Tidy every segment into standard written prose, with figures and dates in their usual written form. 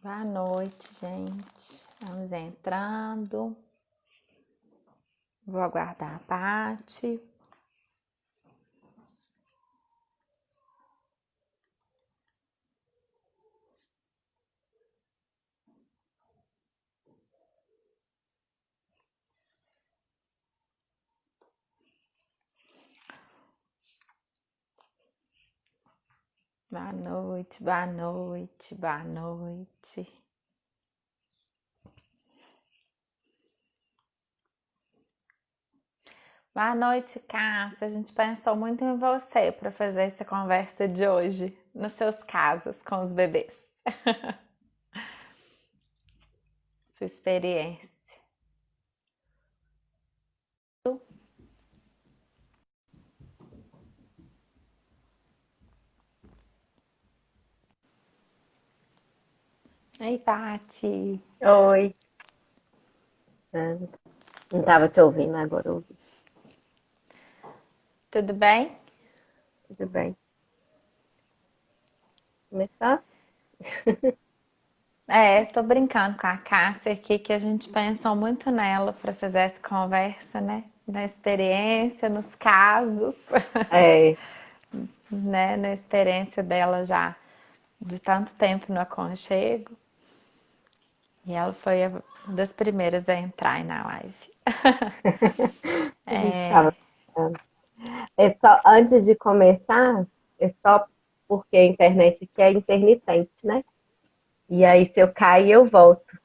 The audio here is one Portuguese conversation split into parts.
Boa noite, gente. Vamos entrando. Vou aguardar a Paty. Boa noite, boa noite, boa noite. Boa noite, Cássia. A gente pensou muito em você para fazer essa conversa de hoje, nos seus casos com os bebês. Sua experiência. Ei, Paty. Oi. Ah, não estava te ouvindo, agora eu ouvi. Tudo bem? Tudo bem. Começar? Tô brincando com a Cássia aqui, que a gente pensou muito nela para fazer essa conversa, né? Na experiência, nos casos, É, né? Na experiência dela já de tanto tempo no aconchego. E ela foi uma das primeiras a entrar na live. a gente estava pensando. É só, antes de começar, é só porque a internet aqui é intermitente, né? E aí, se eu cair, eu volto.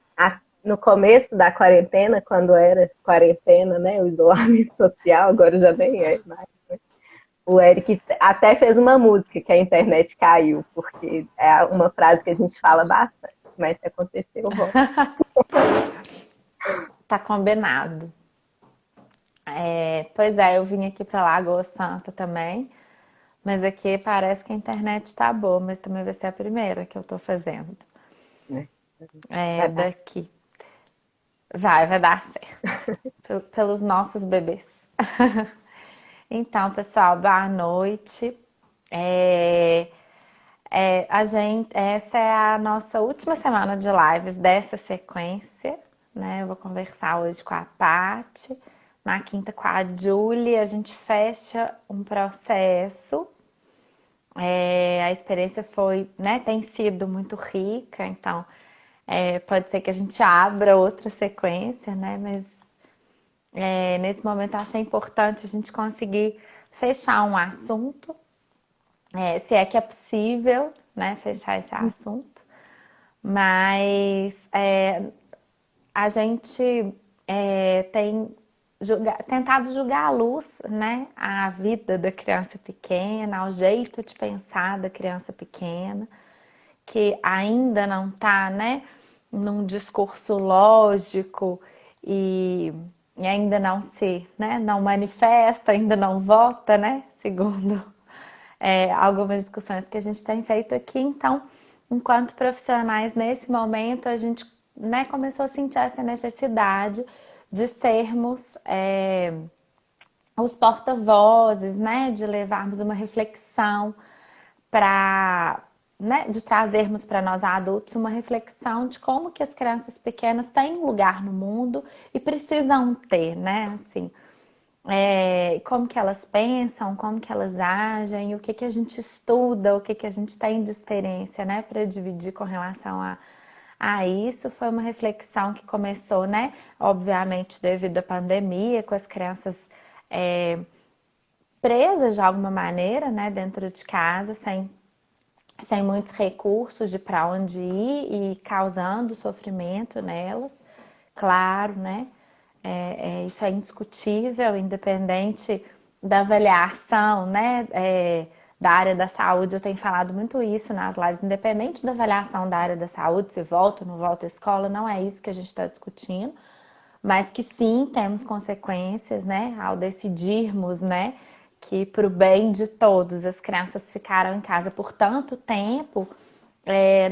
No começo da quarentena, quando era quarentena, né? O isolamento social, agora já nem é mais. O Eric até fez uma música que a internet caiu, porque é uma frase que a gente fala bastante. Mas se acontecer, eu volto. Tá combinado. Pois é, eu vim aqui pra Lagoa Santa também, mas aqui parece que a internet tá boa, mas também vai ser a primeira que eu tô fazendo. Né? É Vai dar. daqui. Vai dar certo. Pelos nossos bebês. Então, pessoal, boa noite. É, essa é a nossa última semana de lives dessa sequência, né? Eu vou conversar hoje com a Paty, na quinta com a Julie. A gente fecha um processo. A experiência foi, né? Tem sido muito rica, então pode ser que a gente abra outra sequência, né? Mas nesse momento eu achei importante a gente conseguir fechar um assunto, se é que é possível, né, fechar esse assunto, mas a gente tem tentado julgar à luz, né, a vida da criança pequena, o jeito de pensar da criança pequena, que ainda não está, né, num discurso lógico e, e ainda não se, né, não manifesta, ainda não vota, né, segundo algumas discussões que a gente tem feito aqui. Então, enquanto profissionais, nesse momento, a gente, né, começou a sentir essa necessidade de sermos os porta-vozes, né, de levarmos uma reflexão para, né, de trazermos para nós adultos uma reflexão de como que as crianças pequenas têm um lugar no mundo e precisam ter, né, assim, como que elas pensam, como que elas agem, o que que a gente estuda, o que que a gente tem de experiência, né, para dividir com relação a isso. Foi uma reflexão que começou, né, obviamente devido à pandemia, com as crianças presas de alguma maneira, né, dentro de casa, sem muitos recursos de para onde ir e causando sofrimento nelas, claro, né? Isso é indiscutível, independente da avaliação, né? Da área da saúde, eu tenho falado muito isso nas lives, independente da avaliação da área da saúde, se volta ou não volta à escola, não é isso que a gente está discutindo, mas que sim, temos consequências, né, ao decidirmos, né, que para o bem de todos as crianças ficaram em casa por tanto tempo,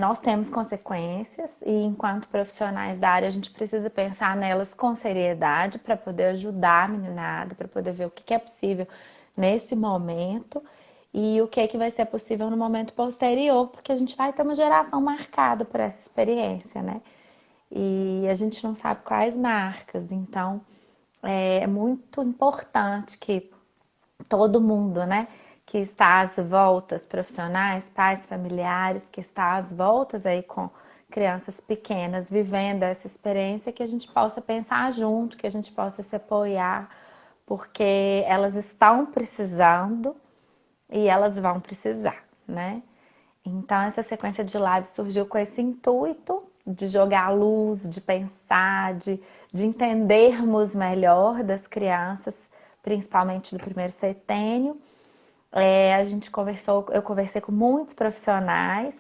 nós temos consequências e enquanto profissionais da área a gente precisa pensar nelas com seriedade para poder ajudar a meninada, para poder ver o que é possível nesse momento e o que é que vai ser possível no momento posterior, porque a gente vai ter uma geração marcada por essa experiência, né? E a gente não sabe quais marcas, então é muito importante que todo mundo, né, que está às voltas, profissionais, pais, familiares, que está às voltas aí com crianças pequenas, vivendo essa experiência, que a gente possa pensar junto, que a gente possa se apoiar, porque elas estão precisando e elas vão precisar, né? Então, essa sequência de lives surgiu com esse intuito de jogar luz, de pensar, de entendermos melhor das crianças, principalmente do primeiro setênio. A gente conversou, eu conversei com muitos profissionais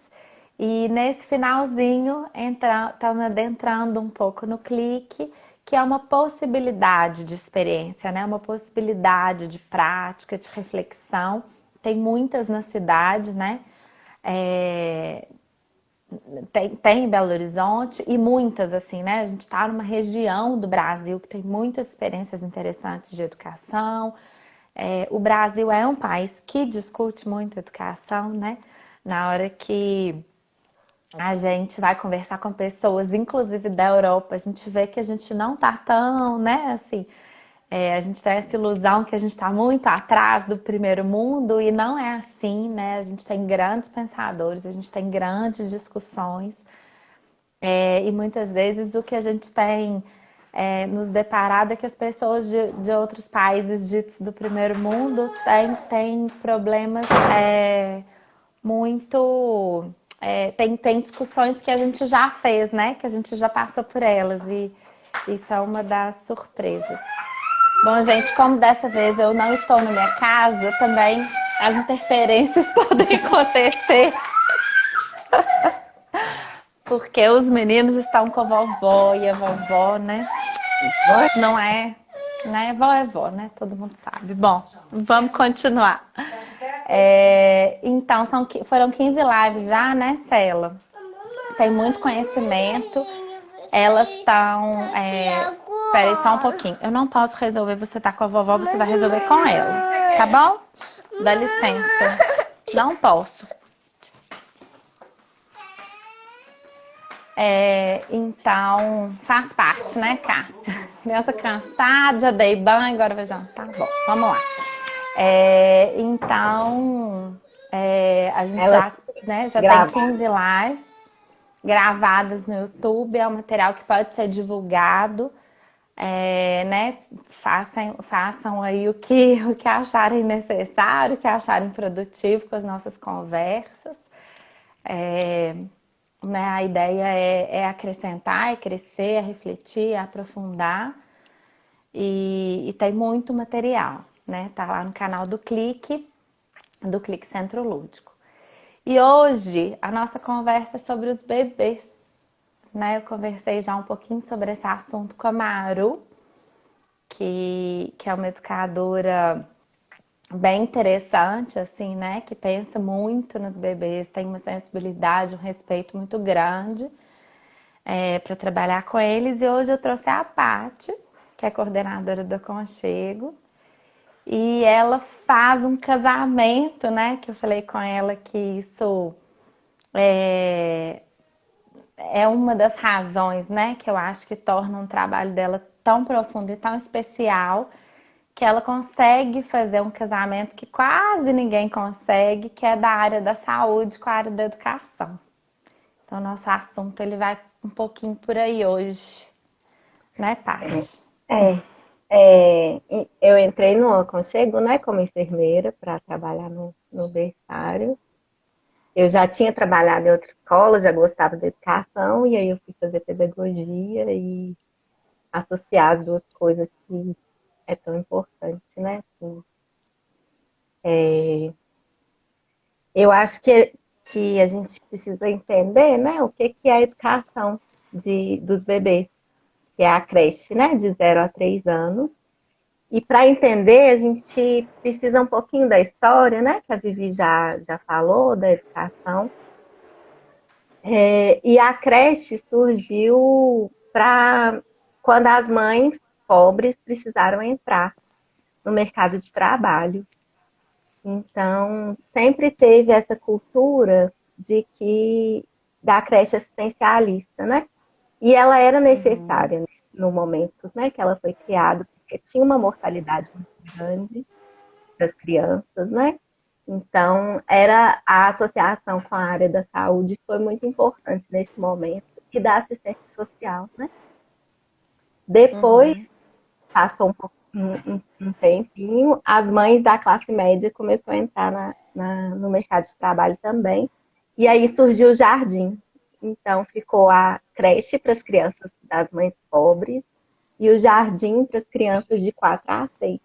e nesse finalzinho estamos adentrando um pouco no clique, que é uma possibilidade de experiência, né? Uma possibilidade de prática, de reflexão. Tem muitas na cidade, né? É, tem em Belo Horizonte e muitas assim, né? A gente está numa região do Brasil que tem muitas experiências interessantes de educação. O Brasil é um país que discute muito educação, né? Na hora que a gente vai conversar com pessoas, inclusive da Europa, a gente vê que a gente não tá tão, né, assim, a gente tem essa ilusão que a gente está muito atrás do primeiro mundo e não é assim, né? A gente tem grandes pensadores, a gente tem grandes discussões e muitas vezes o que a gente tem nos deparado é que as pessoas de outros países ditos do primeiro mundo têm problemas muito. Tem discussões que a gente já fez, né? Que a gente já passou por elas e isso é uma das surpresas. Bom, gente, como dessa vez eu não estou na minha casa, também as interferências podem acontecer. Porque os meninos estão com a vovó e a vovó, né? Não é, né? Vó é vó, né? Todo mundo sabe. Bom, vamos continuar. Então, foram 15 lives já, né, Cela? Tem muito conhecimento. Elas estão... Peraí só um pouquinho. Eu não posso resolver, você tá com a vovó, você vai resolver com ela. Tá bom? Dá licença. Não posso. Então, faz parte, né, Cássia? Criança cansada, já dei banho, agora vai jantar. Bom, vamos lá. Então, a gente já tem 15 lives gravadas no YouTube. É um material que pode ser divulgado. Né? Façam aí o que acharem necessário, o que acharem produtivo com as nossas conversas. Né? A ideia é acrescentar, é crescer, é refletir, é aprofundar. E tem muito material, né? Tá lá no canal do Clique Centro Lúdico. E hoje a nossa conversa é sobre os bebês, né? Eu conversei já um pouquinho sobre esse assunto com a Maru, que é uma educadora bem interessante, assim, né? Que pensa muito nos bebês, tem uma sensibilidade, um respeito muito grande para trabalhar com eles. E hoje eu trouxe a Paty, que é coordenadora do Aconchego, e ela faz um casamento, né? Que eu falei com ela que isso é uma das razões, né? Que eu acho que torna um trabalho dela tão profundo e tão especial, que ela consegue fazer um casamento que quase ninguém consegue, que é da área da saúde com a área da educação. Então, nosso assunto ele vai um pouquinho por aí hoje, né, Paty? Eu entrei no Aconchego, né, como enfermeira para trabalhar no berçário. Eu já tinha trabalhado em outra escola, já gostava da educação, e aí eu fui fazer pedagogia e associar as duas coisas que é tão importante, né? Eu acho que a gente precisa entender, né, o que é a educação dos bebês, que é a creche, né, de 0 a 3 anos. E para entender, a gente precisa um pouquinho da história, né, que a Vivi já falou, da educação. E a creche surgiu para quando as mães pobres precisaram entrar no mercado de trabalho. Então, sempre teve essa cultura da creche assistencialista, né? E ela era Uhum. necessária no momento, né, que ela foi criada, porque tinha uma mortalidade muito grande das crianças, né? Então, era a associação com a área da saúde foi muito importante nesse momento e da assistência social, né? Depois, Uhum. passou um tempinho, as mães da classe média começaram a entrar no mercado de trabalho também, e aí surgiu o jardim. Então, ficou a creche para as crianças das mães pobres e o jardim para as crianças de 4 a 6.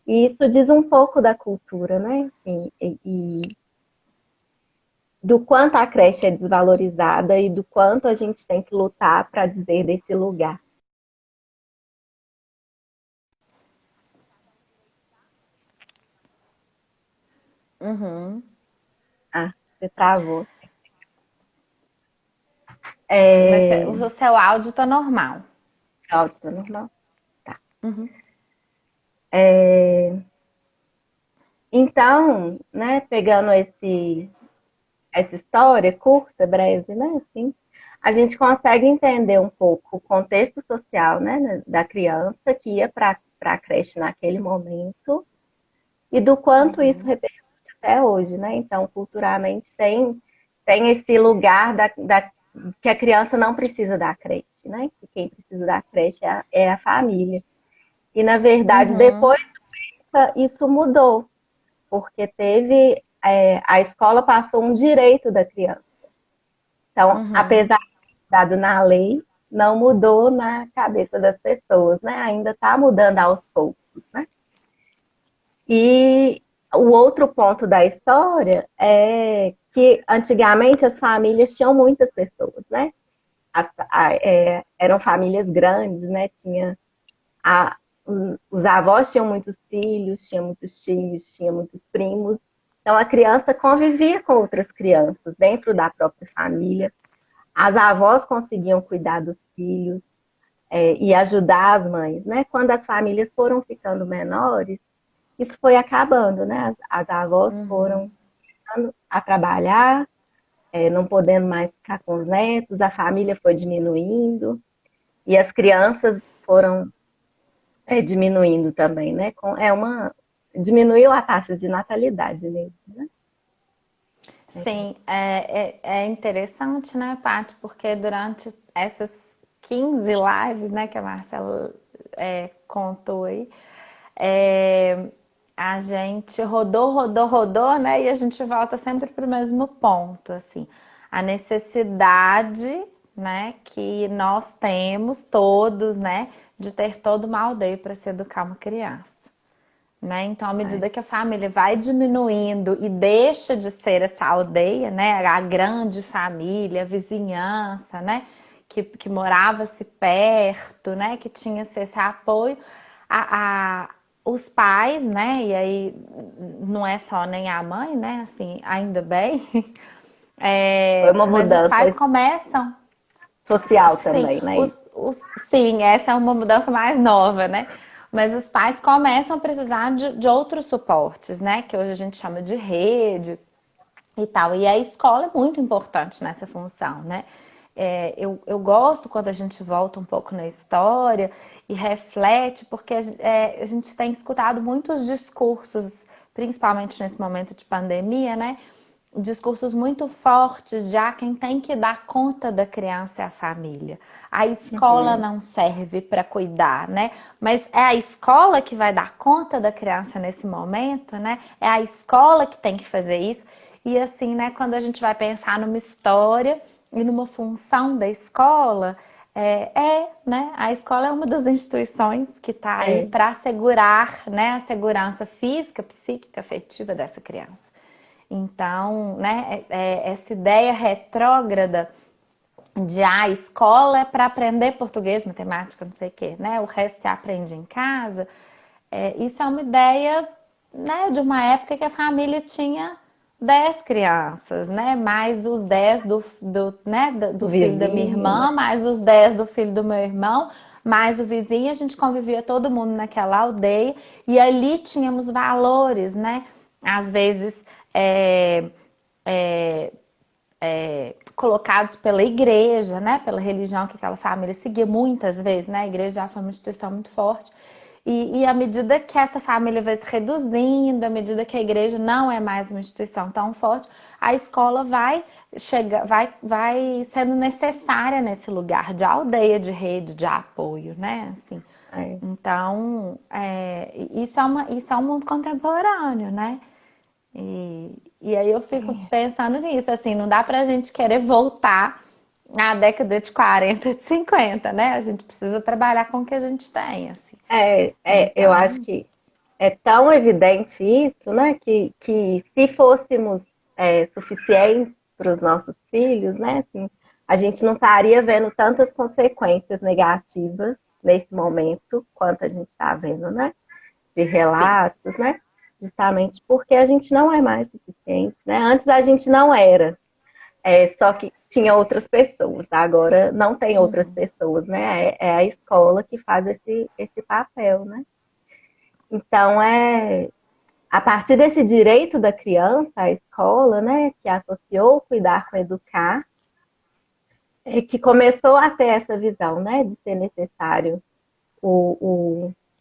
E isso diz um pouco da cultura, né? E do quanto a creche é desvalorizada e do quanto a gente tem que lutar para dizer desse lugar. Uhum. Ah, você travou. Mas É... o seu áudio tá normal. Áudio tá normal? Tá. Uhum. Então, né, pegando essa história curta, breve, né, assim, a gente consegue entender um pouco o contexto social, né, da criança que ia para a creche naquele momento e do quanto isso Uhum. repercute até hoje, né? Então, culturalmente tem esse lugar que a criança não precisa da creche, né? Que quem precisa da creche é a família. E, na verdade, Uhum. depois isso mudou, porque a escola passou um direito da criança. Então, Uhum. apesar de ter dado na lei, não mudou na cabeça das pessoas, né? Ainda está mudando aos poucos, né? E o outro ponto da história é que antigamente as famílias tinham muitas pessoas, né? Eram famílias grandes, né? A, os avós tinham muitos filhos, tinha muitos tios, tinha muitos primos. Então a criança convivia com outras crianças dentro da própria família. As avós conseguiam cuidar dos filhos e ajudar as mães, né? Quando as famílias foram ficando menores, isso foi acabando, né? As avós foram Uhum. começando a trabalhar, não podendo mais ficar com os netos, a família foi diminuindo e as crianças foram diminuindo também, né? Diminuiu a taxa de natalidade mesmo, né? Sim, é interessante, né, Paty? Porque durante essas 15 lives, né, que a Marcela contou aí, é, a gente rodou, rodou, rodou, né, e a gente volta sempre para o mesmo ponto, assim, a necessidade, né, que nós temos todos, né, de ter toda uma aldeia para se educar uma criança. Né? Então, à É. medida que a família vai diminuindo e deixa de ser essa aldeia, né? A grande família, a vizinhança, né? Que morava-se perto, né? Que tinha esse apoio, os pais, né? E aí não é só nem a mãe, né? Assim, ainda bem. Foi uma Mas os mudança pais começam, social sim, também, né? sim, essa é uma mudança mais nova, né? Mas os pais começam a precisar de outros suportes, né? Que hoje a gente chama de rede e tal. E a escola é muito importante nessa função, né? Eu gosto quando a gente volta um pouco na história e reflete, porque a gente tem escutado muitos discursos, principalmente nesse momento de pandemia, né? Discursos muito fortes, já quem tem que dar conta da criança é a família. A escola Uhum. não serve para cuidar, né? Mas é a escola que vai dar conta da criança nesse momento, né? É a escola que tem que fazer isso. E assim, né, quando a gente vai pensar numa história e numa função da escola, né? A escola é uma das instituições que está aí É. para assegurar, né, a segurança física, psíquica, afetiva dessa criança. Então, né, essa ideia retrógrada de escola é para aprender português, matemática, não sei o quê, né? O resto se aprende em casa. Isso é uma ideia, né, de uma época que a família tinha 10 crianças, né? Mais os 10 né, do filho da minha Vizinho, né? irmã, mais os 10 do filho do meu irmão, mais o vizinho, a gente convivia todo mundo naquela aldeia e ali tínhamos valores, né? às vezes é, é, colocados pela igreja, né? Pela religião que aquela família seguia muitas vezes, né? A igreja já foi uma instituição muito forte. E à medida que essa família vai se reduzindo, à medida que a igreja não é mais uma instituição tão forte, a escola vai sendo necessária nesse lugar de aldeia, de rede, de apoio, né? Assim, É, então, isso é um mundo contemporâneo, né? E aí eu fico pensando nisso, assim, não dá pra gente querer voltar à década de 40, de 50, né? A gente precisa trabalhar com o que a gente tem, assim. eu acho Então, que é tão evidente isso, né, que se fôssemos suficientes para os nossos filhos, né, assim, a gente não estaria vendo tantas consequências negativas nesse momento quanto a gente está vendo, né, de sim. relatos, né, justamente porque a gente não é mais suficiente, né, antes a gente não era, só que tinha outras pessoas, agora não tem outras pessoas, né, é a escola que faz esse papel, né. Então, a partir desse direito da criança à escola, né, que associou cuidar com educar, que começou a ter essa visão, né, de ser necessário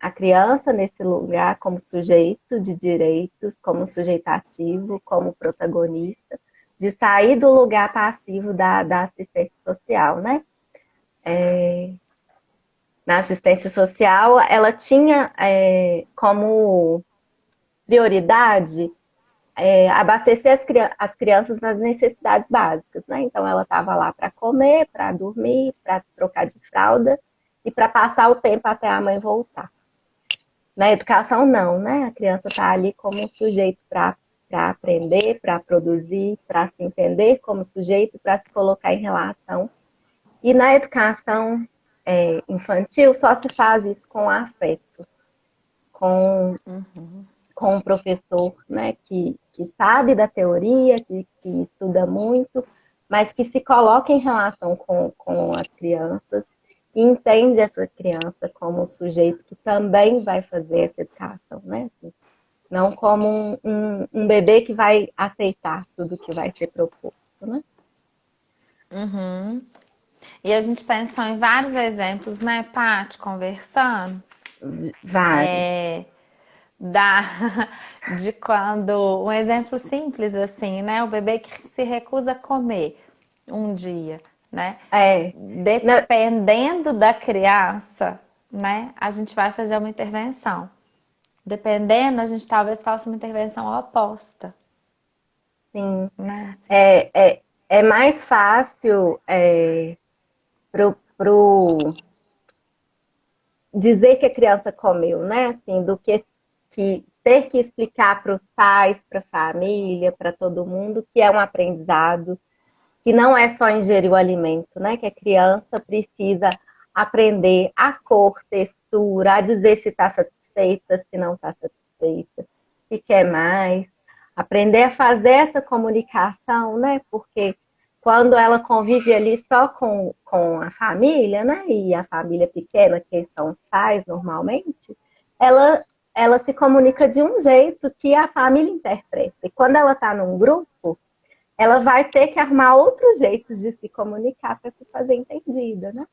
a criança nesse lugar como sujeito de direitos, como sujeito ativo, como protagonista, de sair do lugar passivo da assistência social, né? Na assistência social, ela tinha como prioridade abastecer as crianças nas necessidades básicas, né? Então ela estava lá para comer, para dormir, para trocar de fralda e para passar o tempo até a mãe voltar. Na educação não, né? A criança está ali como um sujeito para aprender, para produzir, para se entender como sujeito, para se colocar em relação. E na educação infantil só se faz isso com afeto, com com um professor, né, que sabe da teoria, que estuda muito, mas que se coloca em relação com as crianças e entende essa criança como um sujeito que também vai fazer essa educação, né? Assim, não como um bebê que vai aceitar tudo que vai ser proposto, né? E a gente pensou em vários exemplos, né, Paty, conversando, Vários. da, de quando, um exemplo simples assim, né, o bebê que se recusa a comer um dia, né, É, não, dependendo da criança, né, a gente vai fazer uma intervenção. Dependendo, a gente talvez faça uma intervenção oposta, sim, né, assim. é, é, é mais fácil pro dizer que a criança comeu, né? Assim, do que ter que explicar para os pais, para a família, para todo mundo que é um aprendizado, que não é só ingerir o alimento, né? Que a criança precisa aprender a cor, textura, a dizer se está satisfeita, se não está satisfeita, se quer mais. Aprender a fazer essa comunicação, né? Porque quando ela convive ali só com a família, né? E a família pequena, que são os pais normalmente, ela, ela se comunica de um jeito que a família interpreta. E quando ela está num grupo, ela vai ter que arrumar outros jeitos de se comunicar para se fazer entendida, né?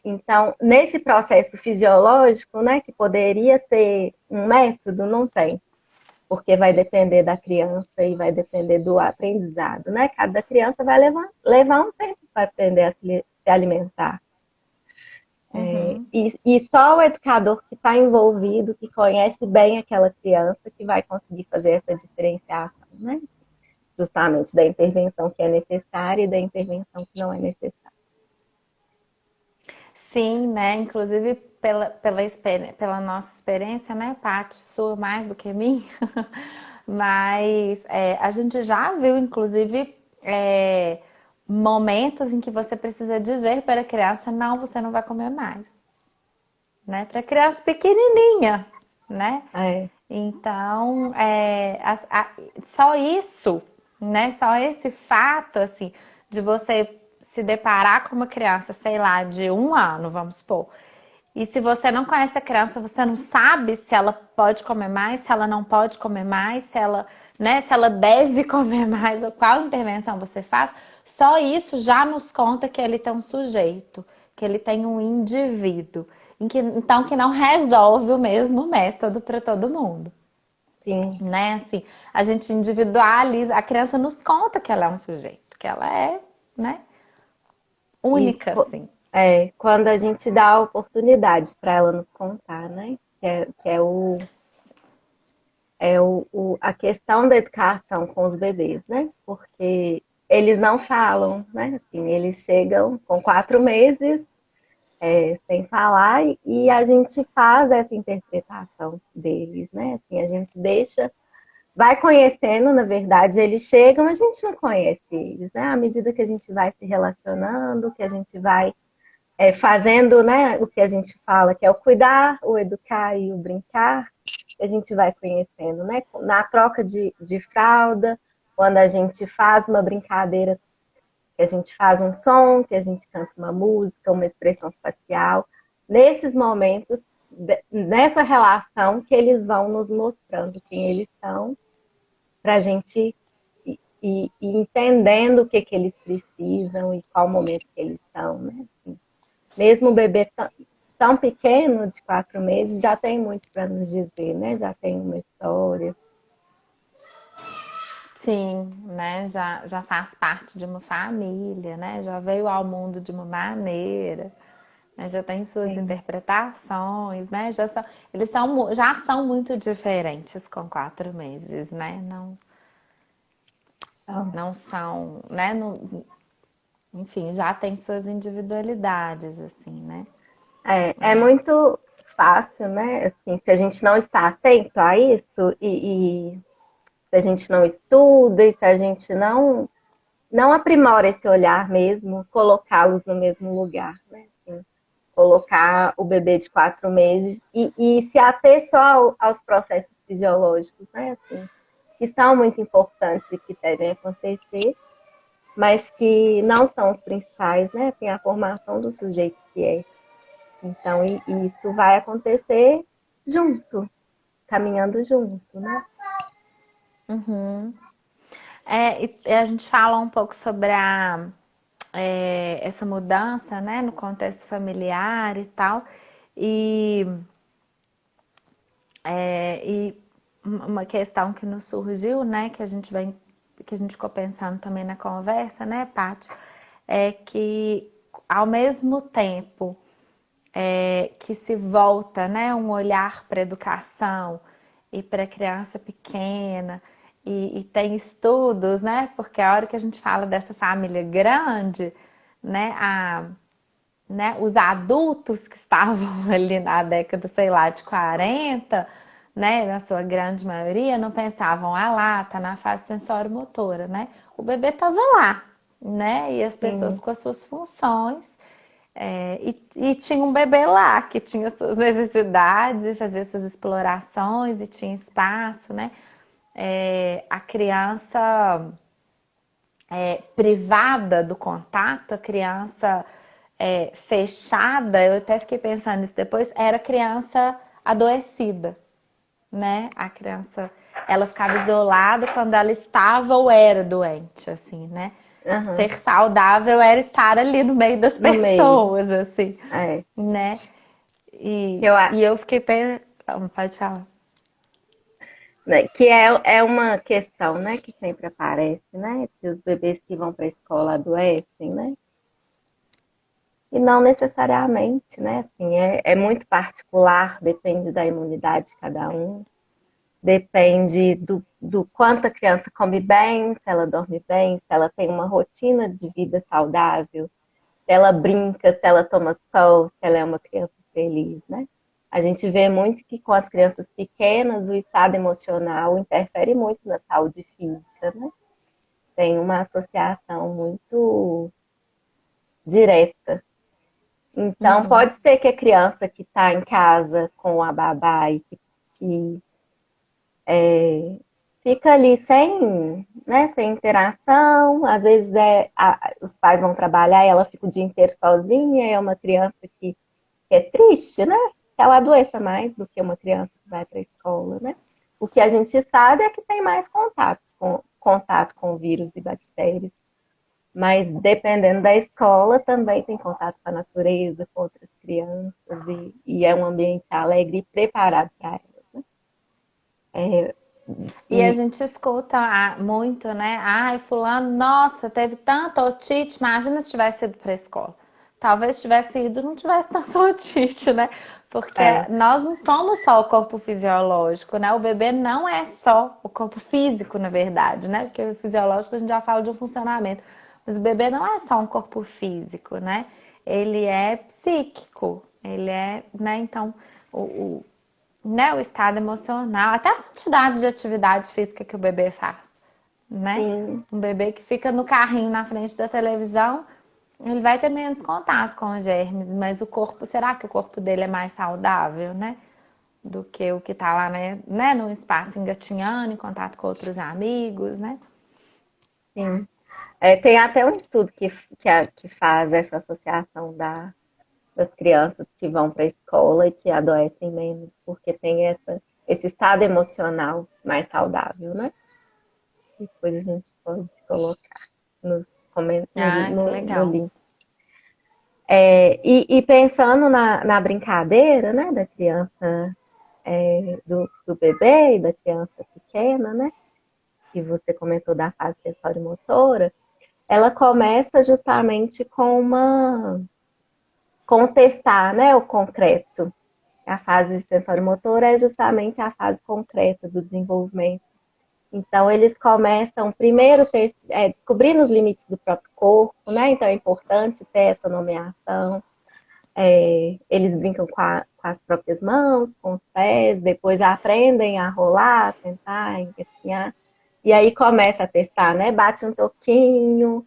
Então, nesse processo fisiológico, né, que poderia ter um método, não tem, porque vai depender da criança e vai depender do aprendizado, né? Cada criança vai levar um tempo para aprender a se alimentar. E só o educador que está envolvido, que conhece bem aquela criança, que vai conseguir fazer essa diferenciação, né? Justamente da intervenção que é necessária e da intervenção que não é necessária. Sim, né? Inclusive pela nossa experiência, né, Paty, sua mais do que mim, mas a gente já viu, inclusive, momentos em que você precisa dizer para a criança, não, você não vai comer mais, né? Para criança pequenininha, né? É, Então, só isso, né? Só esse fato, assim, de você se deparar com uma criança, sei lá, de 1 ano, vamos supor, E se você não conhece a criança, você não sabe se ela pode comer mais, se ela não pode comer mais, se ela, né, se ela deve comer mais, ou qual intervenção você faz. Só isso já nos conta que ele tem um sujeito, que ele tem um indivíduo, então que não resolve o mesmo método para todo mundo, Sim. né? Assim, a gente individualiza, a criança nos conta que ela é um sujeito, que ela é, né, E única, assim. quando a gente dá a oportunidade para ela nos contar, né? A questão da educação com os bebês, né? Porque eles não falam, né? Assim, eles chegam com 4 meses, sem falar, e a gente faz essa interpretação deles, né? Assim, a gente deixa, vai conhecendo, na verdade, eles chegam, a gente não conhece eles, né? À medida que a gente vai se relacionando, que a gente vai fazendo, né, o que a gente fala, que é o cuidar, o educar e o brincar, a gente vai conhecendo, né? Na troca de fralda, quando a gente faz uma brincadeira, que a gente faz um som, que a gente canta uma música, uma expressão facial, nesses momentos, nessa relação, que eles vão nos mostrando quem eles são, para a gente ir entendendo o que eles precisam e qual momento que eles estão, né? Mesmo o bebê tão pequeno, de 4 meses, já tem muito para nos dizer, né? Já tem uma história. Sim, né? Já faz parte de uma família, né? Já veio ao mundo de uma maneira, né? Já tem suas Sim. interpretações, né? Já são muito diferentes com 4 meses, né? Não, Então, não são, né? Enfim, já tem suas individualidades, assim, né? é muito fácil, né? Assim, se a gente não está atento a isso e se a gente não estuda e se a gente não aprimora esse olhar mesmo, colocá-los no mesmo lugar, né? Assim, colocar o bebê de 4 meses e se ater só aos processos fisiológicos, né? Assim, que são muito importantes e que devem acontecer, mas que não são os principais, né? Tem a formação do sujeito que é. Então, e isso vai acontecer junto, caminhando junto, né? E a gente fala um pouco sobre essa mudança, né? No contexto familiar e tal. E e uma questão que nos surgiu, né, que a gente ficou pensando também na conversa, né, Paty, é que ao mesmo tempo que se volta, né, um olhar para a educação e para a criança pequena, e tem estudos, né, porque a hora que a gente fala dessa família grande, né, os adultos que estavam ali na década, sei lá, de 40, né, na sua grande maioria, não pensavam, ah lá, tá na fase sensório-motora, né? O bebê tava lá, né? E as pessoas Sim, com as suas funções. E tinha um bebê lá que tinha suas necessidades, fazia suas explorações e tinha espaço, né? A criança privada do contato, a criança fechada, eu até fiquei pensando nisso depois, era criança adoecida, né? A criança, ela ficava isolada quando ela estava ou era doente, assim, né? uhum. Ser saudável era estar ali no meio das No meio. pessoas, assim, É. né? Que eu, E eu fiquei pensando, pode falar. né, que é uma questão, né, que sempre aparece, né, que os bebês que vão para a escola adoecem, né, e não necessariamente, né, assim, é muito particular, depende da imunidade de cada um, depende do quanto a criança come bem, se ela dorme bem, se ela tem uma rotina de vida saudável, se ela brinca, se ela toma sol, se ela é uma criança feliz, né? A gente vê muito que com as crianças pequenas o estado emocional interfere muito na saúde física, né? Tem uma associação muito direta. Então, Uhum. pode ser que a criança que está em casa com a babá e que fica ali sem, né, sem interação, às vezes os pais vão trabalhar e ela fica o dia inteiro sozinha, é uma criança que porque é triste, né? Que ela adoeça mais do que uma criança que vai para a escola, né? O que a gente sabe é que tem mais contato com vírus e bactérias. Mas dependendo da escola, também tem contato com a natureza, com outras crianças, e é um ambiente alegre e preparado para elas, né? E a E gente escuta muito, né? Ai, fulano, nossa, teve tanta otite, imagina se tivesse ido para a escola. Talvez tivesse ido, não tivesse tanta otite, né? Porque é, nós não somos só o corpo fisiológico, né? O bebê não é só o corpo físico, na verdade, né? Porque o fisiológico a gente já fala de um funcionamento. Mas o bebê não é só um corpo físico, né? Ele é psíquico, ele é, né? Então, o, né, o estado emocional, até a quantidade de atividade física que o bebê faz, né? sim, Um bebê que fica no carrinho na frente da televisão, ele vai ter menos contato com os germes, mas o corpo, será que o corpo dele é mais saudável, né? Do que o que tá lá, né, no espaço engatinhando, em contato com outros amigos, né? sim. Tem até um estudo que faz essa associação das crianças que vão para a escola e que adoecem menos, porque tem esse estado emocional mais saudável, né? Depois a gente pode colocar Ah, que no legal. link. E pensando na brincadeira, né, da criança, do bebê e da criança pequena, né, que você comentou da fase sensório-motora, ela começa justamente com testar, né, o concreto. A fase sensório-motora é justamente a fase concreta do desenvolvimento. Então, eles começam primeiro descobrindo os limites do próprio corpo, né? Então, é importante ter essa nomeação. Eles brincam com as próprias mãos, com os pés, depois aprendem a rolar, a tentar, engatinhar. E aí começa a testar, né? Bate um toquinho,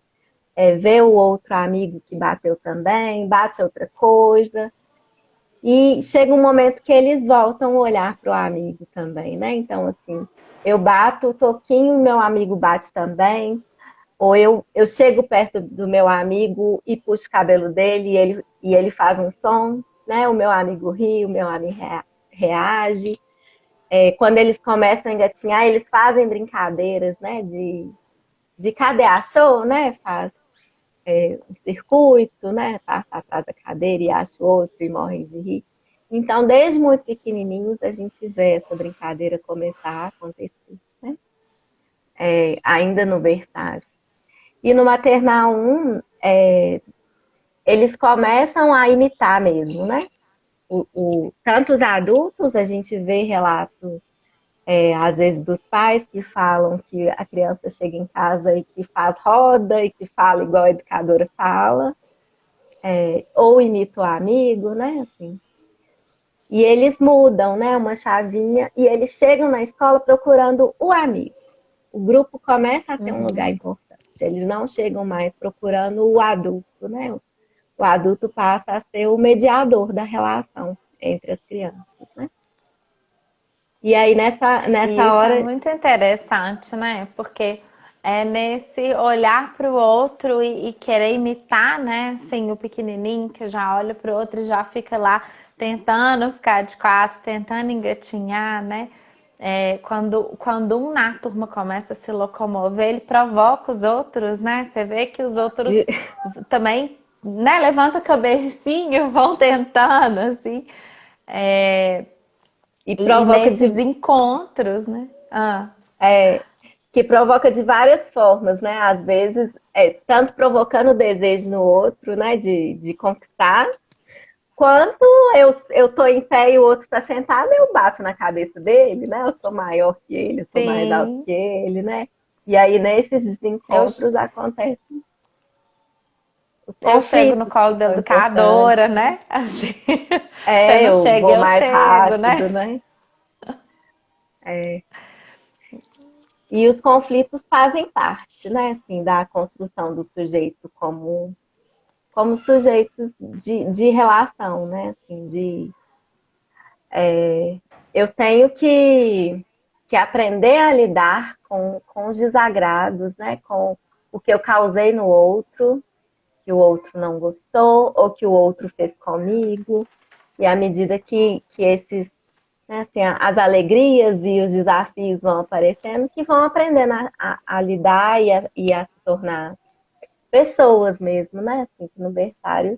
vê o outro amigo que bateu também, bate outra coisa. E chega um momento que eles voltam a olhar para o amigo também, né? Então, assim, eu bato o toquinho, meu amigo bate também. Ou eu chego perto do meu amigo e puxo o cabelo dele e ele faz um som, né? O meu amigo ri, o meu amigo reage. Quando eles começam a engatinhar, eles fazem brincadeiras, né? De cadê achou, né? Faz um circuito, né? Passa atrás da cadeira e acha o outro e morrem de rir. Então, desde muito pequenininhos, a gente vê essa brincadeira começar a acontecer, né? Ainda no berçário. E no maternal 1, eles começam a imitar mesmo, né? Tanto os adultos, a gente vê relatos, às vezes, dos pais que falam que a criança chega em casa e que faz roda e que fala igual a educadora fala, ou imita o amigo, né? Assim. E eles mudam, né? Uma chavinha e eles chegam na escola procurando o amigo. O grupo começa a ter um lugar Uhum. importante. Eles não chegam mais procurando o adulto, né? O adulto passa a ser o mediador da relação entre as crianças, né? E aí, E nessa isso é hora, muito interessante, né? Porque é nesse olhar para o outro e querer imitar, né? Assim, o pequenininho que já olha para o outro e já fica lá tentando ficar de quatro, tentando engatinhar, né? Quando um na turma começa a se locomover, ele provoca os outros, né? Você vê que os outros de, também, né? Levanta a cabecinha, vão tentando, assim. É, e e provoca nesses encontros, né? Ah, é, que provoca de várias formas, né? Às vezes, tanto provocando o desejo no outro, né? De conquistar, quanto eu tô em pé e o outro está sentado, eu bato na cabeça dele, né? Eu sou maior que ele, eu sou mais alto sim. que ele, né? E aí, nesses Eu, desencontros, acontecem os eu chego no conflitos colo que da são importantes. educadora, né? Assim, você não Eu chega, vou eu mais chego, né? rápido, né? É. E os conflitos fazem parte, né, assim, da construção do sujeito como sujeitos de relação, né? Assim, eu tenho que aprender a lidar com os desagrados, né? Com o que eu causei no outro, que o outro não gostou, ou que o outro fez comigo. E à medida que esses, né, assim, as alegrias e os desafios vão aparecendo, que vão aprendendo a lidar e a se tornar pessoas mesmo, né? Assim, que no berçário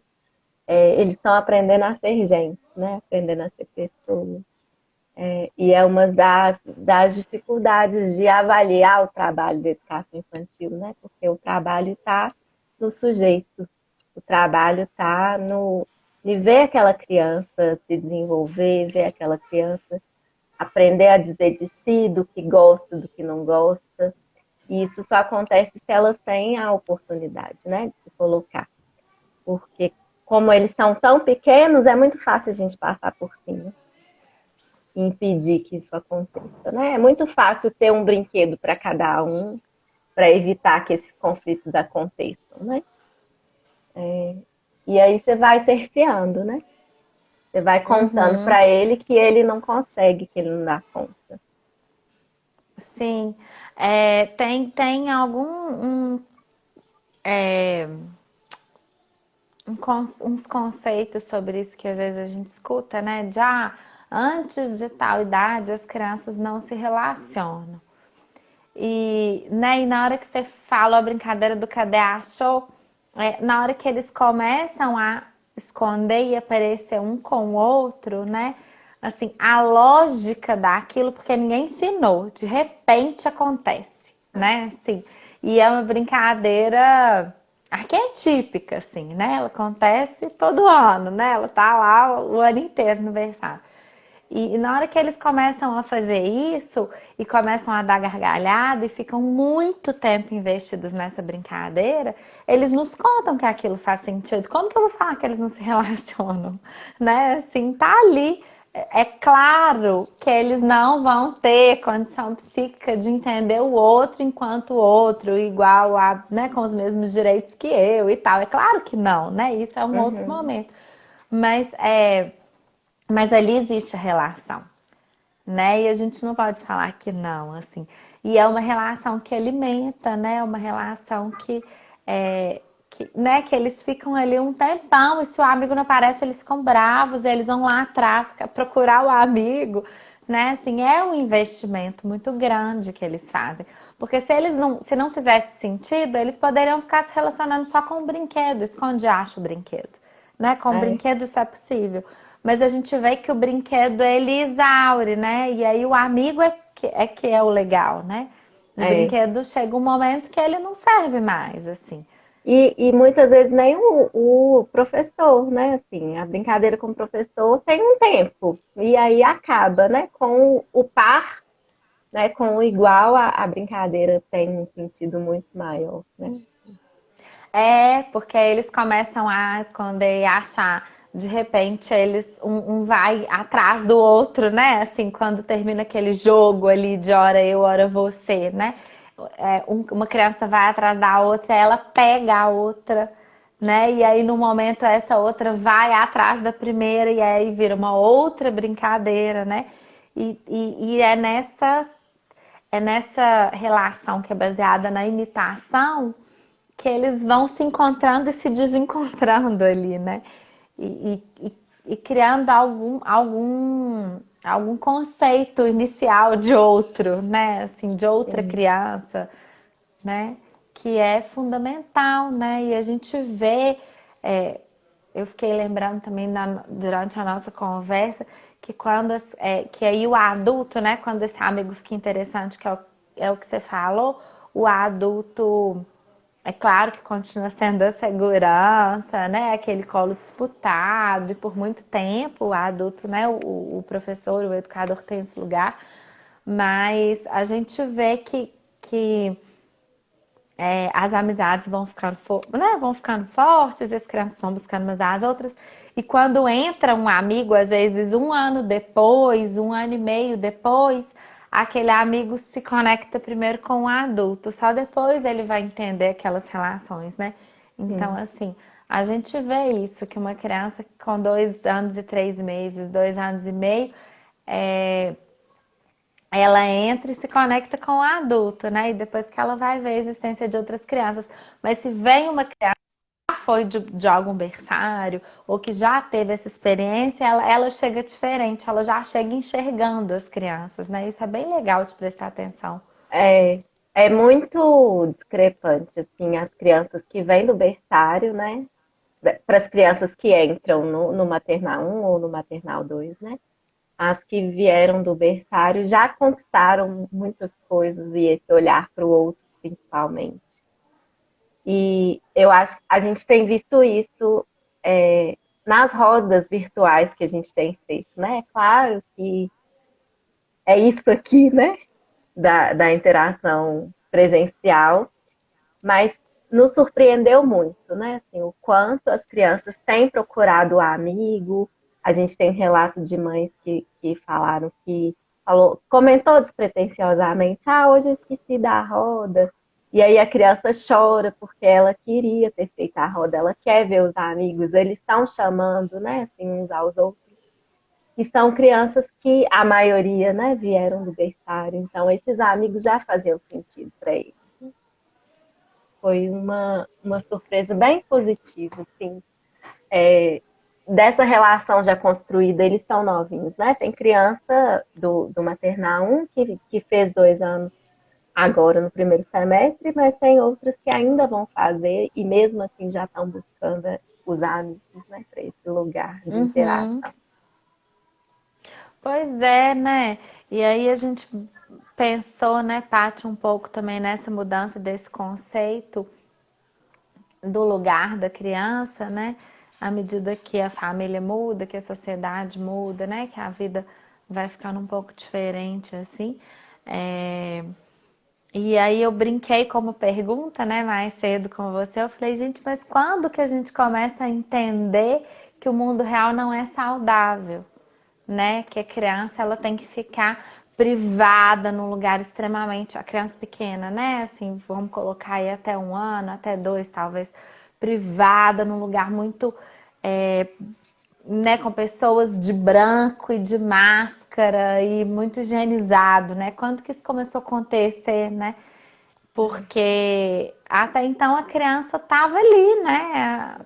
eles estão aprendendo a ser gente, né? Aprendendo a ser pessoas. E é uma das dificuldades de avaliar o trabalho de educação infantil, né? Porque o trabalho está no sujeito, o trabalho está no de ver aquela criança se desenvolver, ver aquela criança aprender a dizer de si, do que gosta, do que não gosta. E isso só acontece se elas têm a oportunidade, né, de se colocar. Porque como eles são tão pequenos, é muito fácil a gente passar por cima e impedir que isso aconteça, né? É muito fácil ter um brinquedo para cada um, para evitar que esses conflitos aconteçam, né? E aí você vai cerceando, né? Você vai contando Uhum, para ele que ele não consegue, que ele não dá conta. sim. Tem é, uns conceitos sobre isso que às vezes a gente escuta, né? Já antes de tal idade as crianças não se relacionam. E na hora que você fala a brincadeira do cadê achou, na hora que eles começam a esconder e aparecer um com o outro, né? Assim, a lógica daquilo, porque ninguém ensinou, de repente acontece, né? Assim, e é uma brincadeira arquetípica, assim, né? Ela acontece todo ano, né? Ela tá lá o ano inteiro no berçário. E na hora que eles começam a fazer isso e começam a dar gargalhada e ficam muito tempo investidos nessa brincadeira, eles nos contam que aquilo faz sentido. Como que eu vou falar que eles não se relacionam? Né? Assim, tá ali. É claro que eles não vão ter condição psíquica de entender o outro enquanto o outro, igual a, né, com os mesmos direitos que eu e tal. É claro que não, né? Isso é um outro Uhum, momento. Mas mas ali existe a relação, né? E a gente não pode falar que não, assim. E é uma relação que alimenta, né? É uma relação né? Que eles ficam ali um tempão e se o amigo não aparece, eles ficam bravos, eles vão lá atrás procurar o amigo, né? Assim, é um investimento muito grande que eles fazem. Porque se não fizesse sentido, eles poderiam ficar se relacionando só com o brinquedo, esconde acha o brinquedo, né? Com o é, brinquedo isso é possível. Mas a gente vê que o brinquedo ele exaure, né? E aí o amigo que é o legal, né? O é. brinquedo chega um momento que ele não serve mais, assim. E muitas vezes nem o professor, né? Assim, a brincadeira com o professor tem um tempo. E aí acaba, né? Com o par, né? Com o igual, a brincadeira tem um sentido muito maior, né? Porque aí eles começam a esconder e a achar. De repente, um vai atrás do outro, né? Assim, quando termina aquele jogo ali de hora eu, hora você, né? Uma criança vai atrás da outra, ela pega a outra, né? E aí, no momento, essa outra vai atrás da primeira e aí vira uma outra brincadeira, né? E é nessa relação que é baseada na imitação que eles vão se encontrando e se desencontrando ali, né? E criando algum conceito inicial de outro, né? Assim, de outra Sim. criança, né? Que é fundamental, né? E a gente vê, é, eu fiquei lembrando também durante a nossa conversa que que aí o adulto, né? Quando esse amigo fica interessante, que é o que você falou, o adulto é claro que continua sendo a segurança, né? Aquele colo disputado, e por muito tempo o adulto, né? O professor, o educador tem esse lugar, mas a gente vê que as amizades vão ficando, né? Vão ficando fortes, as crianças vão buscando umas às outras, e quando entra um amigo, às vezes um ano depois, um ano e meio depois, aquele amigo se conecta primeiro com o adulto, só depois ele vai entender aquelas relações, né? Então, Sim. assim, a gente vê isso, que uma criança com 2 anos e 3 meses, 2 anos e meio, é, ela entra e se conecta com o adulto, né? E depois que ela vai ver a existência de outras crianças. Mas se vem uma criança foi de algum berçário ou que já teve essa experiência, ela chega diferente, ela já chega enxergando as crianças, né? Isso é bem legal de prestar atenção. É, é muito discrepante, assim, as crianças que vêm do berçário, né? Para as crianças que entram no maternal um ou no maternal 2, né? As que vieram do berçário já conquistaram muitas coisas e esse olhar para o outro, principalmente. E eu acho que a gente tem visto isso nas rodas virtuais que a gente tem feito, né? Claro que é isso aqui, né? Da interação presencial, mas nos surpreendeu muito, né? Assim, o quanto as crianças têm procurado o amigo. A gente tem relato de mães que falaram que comentou despretensiosamente, hoje eu esqueci da roda. E aí a criança chora porque ela queria ter feito a roda, ela quer ver os amigos, eles estão chamando, né, assim, uns aos outros. E são crianças que a maioria, né, vieram do berçário, então esses amigos já faziam sentido para eles. Foi uma surpresa bem positiva, assim. Dessa relação já construída, eles estão novinhos, né? Tem criança do maternal 1 que fez 2 anos agora no primeiro semestre, mas tem outras que ainda vão fazer e mesmo assim já estão buscando os amigos, né, para esse lugar de Uhum. interação. Pois é, né? E aí a gente pensou, né, Paty, um pouco também nessa mudança desse conceito do lugar da criança, né? À medida que a família muda, que a sociedade muda, né? Que a vida vai ficando um pouco diferente, assim. É, E aí eu brinquei como pergunta, né, mais cedo com você. Eu falei, gente, mas quando que a gente começa a entender que o mundo real não é saudável, né? Que a criança ela tem que ficar privada num lugar extremamente, a criança pequena, né? Assim, vamos colocar aí até 1 ano, até 2, talvez, privada num lugar muito né, com pessoas de branco e de máscara e muito higienizado, né? Quando que isso começou a acontecer, né? Porque até então a criança estava ali, né?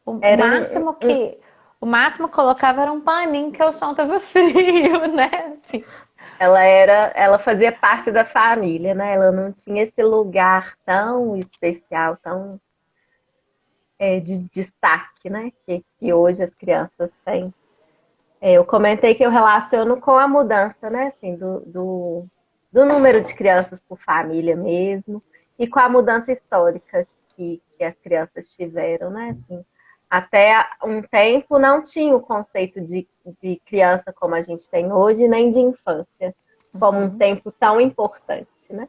O Era máximo que o máximo que colocava era um paninho que o chão tava frio, né? Assim. ela fazia parte da família, né? Ela não tinha esse lugar tão especial, tão de destaque, né? Que hoje as crianças têm. Eu comentei que eu relaciono com a mudança, né? Assim, do número de crianças por família mesmo, e com a mudança histórica que as crianças tiveram, né? Assim, até um tempo não tinha o conceito de criança como a gente tem hoje, nem de infância, como um tempo tão importante, né?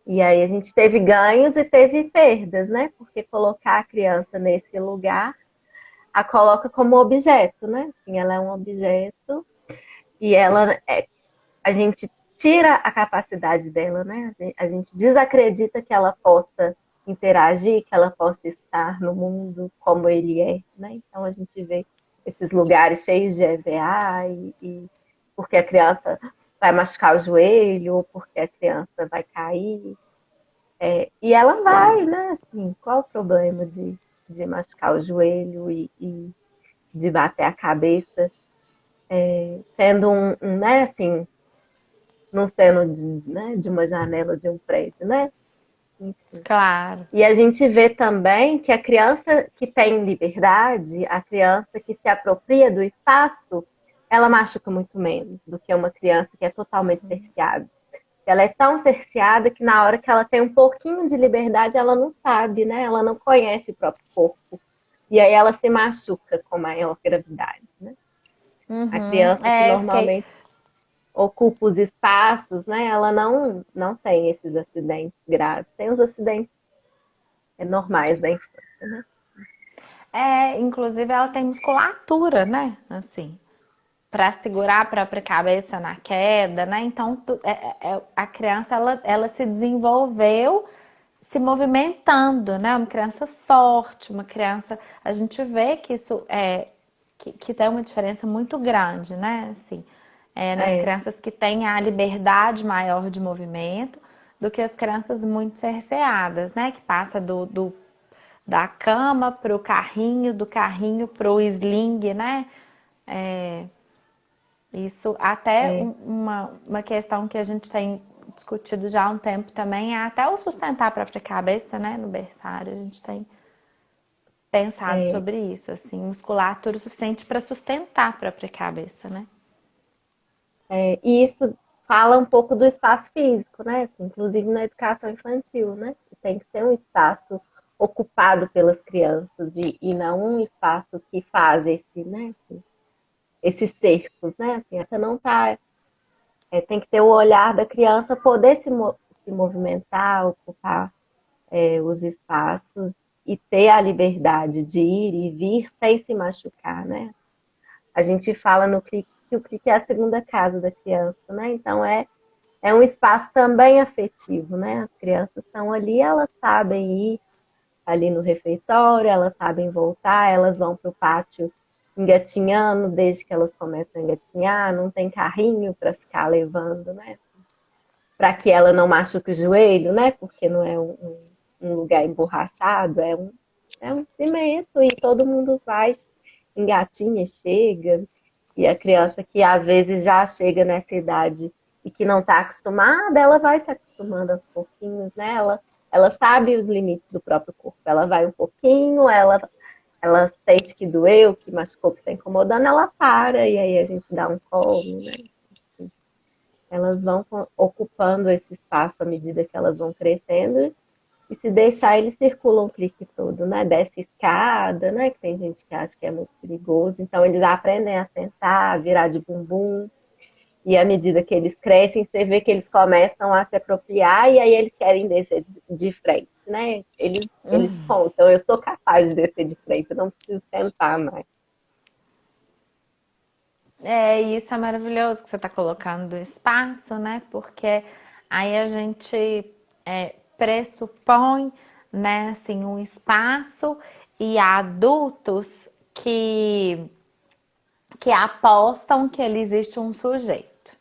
E aí a gente teve ganhos e teve perdas, né? Porque colocar a criança nesse lugar a coloca como objeto, né? Assim, ela é um objeto e a gente tira a capacidade dela, né? A gente desacredita que ela possa interagir, que ela possa estar no mundo como ele é, né? Então a gente vê esses lugares cheios de EVA porque a criança vai machucar o joelho ou porque a criança vai cair. E ela vai, né? Assim, qual o problema de machucar o joelho e de bater a cabeça, sendo né, assim, não sendo de uma janela de um prédio, né? Enfim. Claro. E a gente vê também que a criança que tem liberdade, a criança que se apropria do espaço, ela machuca muito menos do que uma criança que é totalmente cerceada. Ela é tão cerceada que na hora que ela tem um pouquinho de liberdade, ela não sabe, né? Ela não conhece o próprio corpo. E aí ela se machuca com maior gravidade, né? A Uhum. criança que Eu fiquei. normalmente ocupa os espaços, né? Ela não tem esses acidentes graves. Tem os acidentes normais da infância, né? Inclusive ela tem musculatura, né? Assim, para segurar a própria cabeça na queda, né? Então a criança ela se desenvolveu se movimentando, né? Uma criança forte, uma criança. A gente vê que isso que tem uma diferença muito grande, né? Assim, nas É, crianças que têm a liberdade maior de movimento do que as crianças muito cerceadas, né? Que passa da cama pro carrinho, do carrinho pro sling, né? Isso até É, uma questão que a gente tem discutido já há um tempo também é até o sustentar a própria cabeça, né? No berçário, a gente tem pensado é, sobre isso, assim, musculatura o suficiente para sustentar a própria cabeça, né? e isso fala um pouco do espaço físico, né? Assim, inclusive na educação infantil, né? Que tem que ser um espaço ocupado pelas crianças e não um espaço que faz esse, né? Assim, esses cercos, né? Assim, essa não tá. Tem que ter o olhar da criança poder se movimentar, ocupar os espaços e ter a liberdade de ir e vir sem se machucar, né? A gente fala no CLIC que o CLIC é a segunda casa da criança, né? Então é um espaço também afetivo, né? As crianças estão ali, elas sabem ir ali no refeitório, elas sabem voltar, elas vão para o pátio engatinhando desde que elas começam a engatinhar, não tem carrinho para ficar levando, né? Para que ela não machuque o joelho, né? Porque não é um lugar emborrachado, é um cimento e todo mundo vai, engatinha, chega. E a criança que às vezes já chega nessa idade e que não está acostumada, ela vai se acostumando aos pouquinhos, né? Ela sabe os limites do próprio corpo. Ela vai um pouquinho, ela sente que doeu, que machucou, que está incomodando, ela para e aí a gente dá um colo, né? Elas vão ocupando esse espaço à medida que elas vão crescendo e se deixar, eles circulam o clique todo, né? Desce escada, né? Que tem gente que acha que é muito perigoso. Então, eles aprendem a sentar, a virar de bumbum. E à medida que eles crescem, você vê que eles começam a se apropriar e aí eles querem descer de frente, né? Eles contam, eu sou capaz de descer de frente, eu não preciso sentar mais. Isso é maravilhoso que você está colocando do espaço, né? Porque aí a gente pressupõe, né, assim, um espaço e adultos que, que apostam que ele existe um sujeito,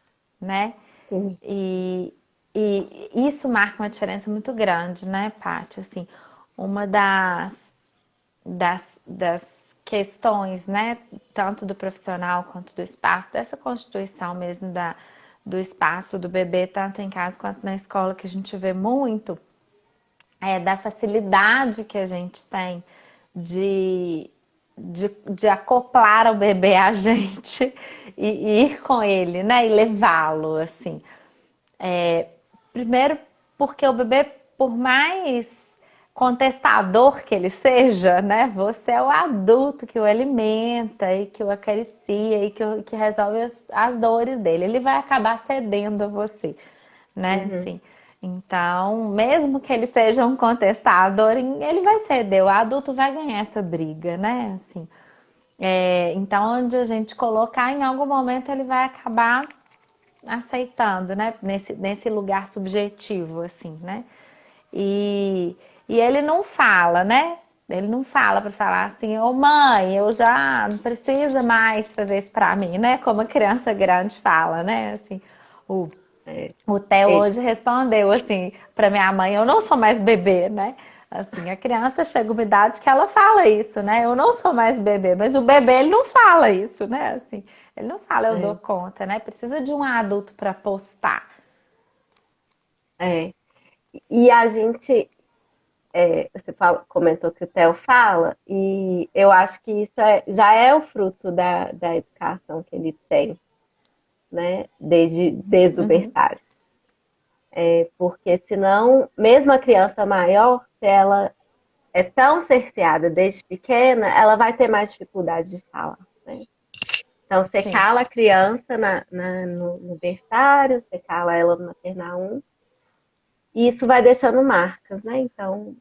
né? Sim, E, e isso marca uma diferença muito grande, né, Paty? Assim, uma das questões, né, tanto do profissional quanto do espaço, dessa constituição mesmo do espaço do bebê, tanto em casa quanto na escola, que a gente vê muito, da facilidade que a gente tem de, de acoplar o bebê a gente e ir com ele, né, e levá-lo, assim. Primeiro, porque o bebê, por mais contestador que ele seja, né? Você é o adulto que o alimenta e que o acaricia e que resolve as dores dele. Ele vai acabar cedendo a você, né? uhum, Assim, então, mesmo que ele seja um contestador, ele vai ceder. O adulto vai ganhar essa briga, né? Assim, então, onde a gente colocar, em algum momento ele vai acabar aceitando, né? Nesse lugar subjetivo, assim, né? E, e ele não fala, né? Ele não fala para falar assim, ô mãe, eu já não precisa mais fazer isso para mim, né? Como a criança grande fala, né? Assim, o, é, o Theo é, hoje respondeu assim para minha mãe, eu não sou mais bebê, né? Assim, a criança chega uma idade que ela fala isso, né? Eu não sou mais bebê, mas o bebê ele não fala isso, né? Assim, ele não fala eu dou é, conta, né? Precisa de um adulto para postar. é. E a gente, você comentou que o Theo fala, e eu acho que isso já é o fruto da educação que ele tem, né? Desde o Uhum. berçário. Porque senão, mesmo a criança maior, se ela é tão cerceada desde pequena, ela vai ter mais dificuldade de falar, né? Então, você Sim. cala a criança no berçário, você cala ela no maternal 1, e isso vai deixando marcas, né? Então,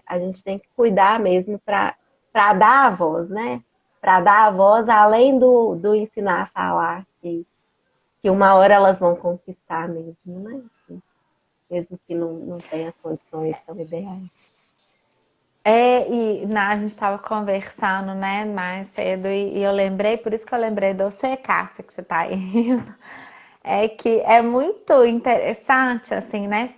a gente tem que cuidar mesmo para dar a voz, né? Para dar a voz, além do ensinar a falar, que uma hora elas vão conquistar mesmo, né? Mesmo que não tenha condições tão ideais. A gente estava conversando, né, mais cedo, e eu lembrei, por isso que eu lembrei de você, Cássia, que você tá aí, é que é muito interessante, assim, né,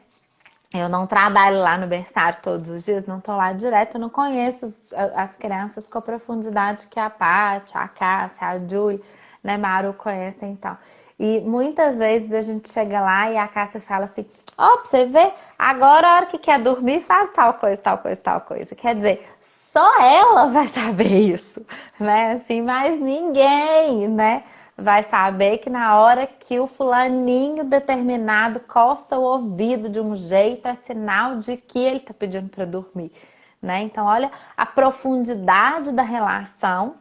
Eu não trabalho lá no berçário todos os dias, não tô lá direto, eu não conheço as crianças com a profundidade que a Paty, a Cássia, a Julie, né, Maru conhecem e tal. E muitas vezes a gente chega lá e a Cássia fala assim, ó, pra você ver, agora a hora que quer dormir faz tal coisa, tal coisa, tal coisa. Quer dizer, só ela vai saber isso, né? Assim, mais ninguém, né? Vai saber que na hora que o fulaninho determinado coça o ouvido de um jeito, é sinal de que ele tá pedindo para dormir, né? Então, olha a profundidade da relação,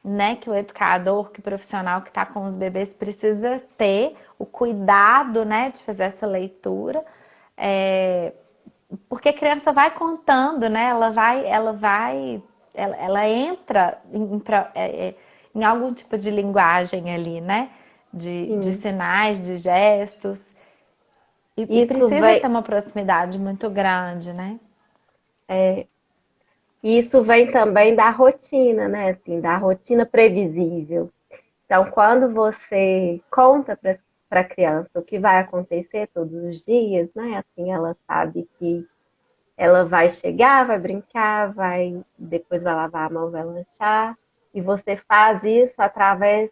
né, que o educador, que o profissional que está com os bebês precisa ter, o cuidado, né, de fazer essa leitura, porque a criança vai contando, né, ela entra em algum tipo de linguagem ali, né, de Sim. sinais, de gestos, e Isso precisa vem, ter uma proximidade muito grande, né? isso vem também da rotina, né? Assim, da rotina previsível. Então, quando você conta para a criança o que vai acontecer todos os dias, né? Assim, ela sabe que ela vai chegar, vai brincar, depois vai lavar a mão, vai lanchar, e você faz isso através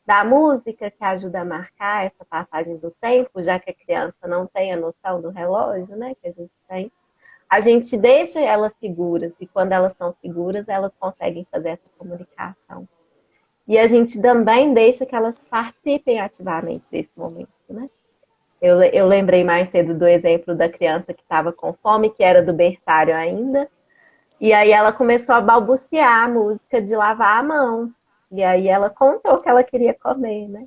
da música que ajuda a marcar essa passagem do tempo, já que a criança não tem a noção do relógio, né? Que a gente tem. A gente deixa elas seguras, e quando elas estão seguras, elas conseguem fazer essa comunicação. E a gente também deixa que elas participem ativamente desse momento, né? Eu lembrei mais cedo do exemplo da criança que estava com fome, que era do berçário ainda, e aí ela começou a balbuciar a música de lavar a mão. E aí ela contou que ela queria comer, né?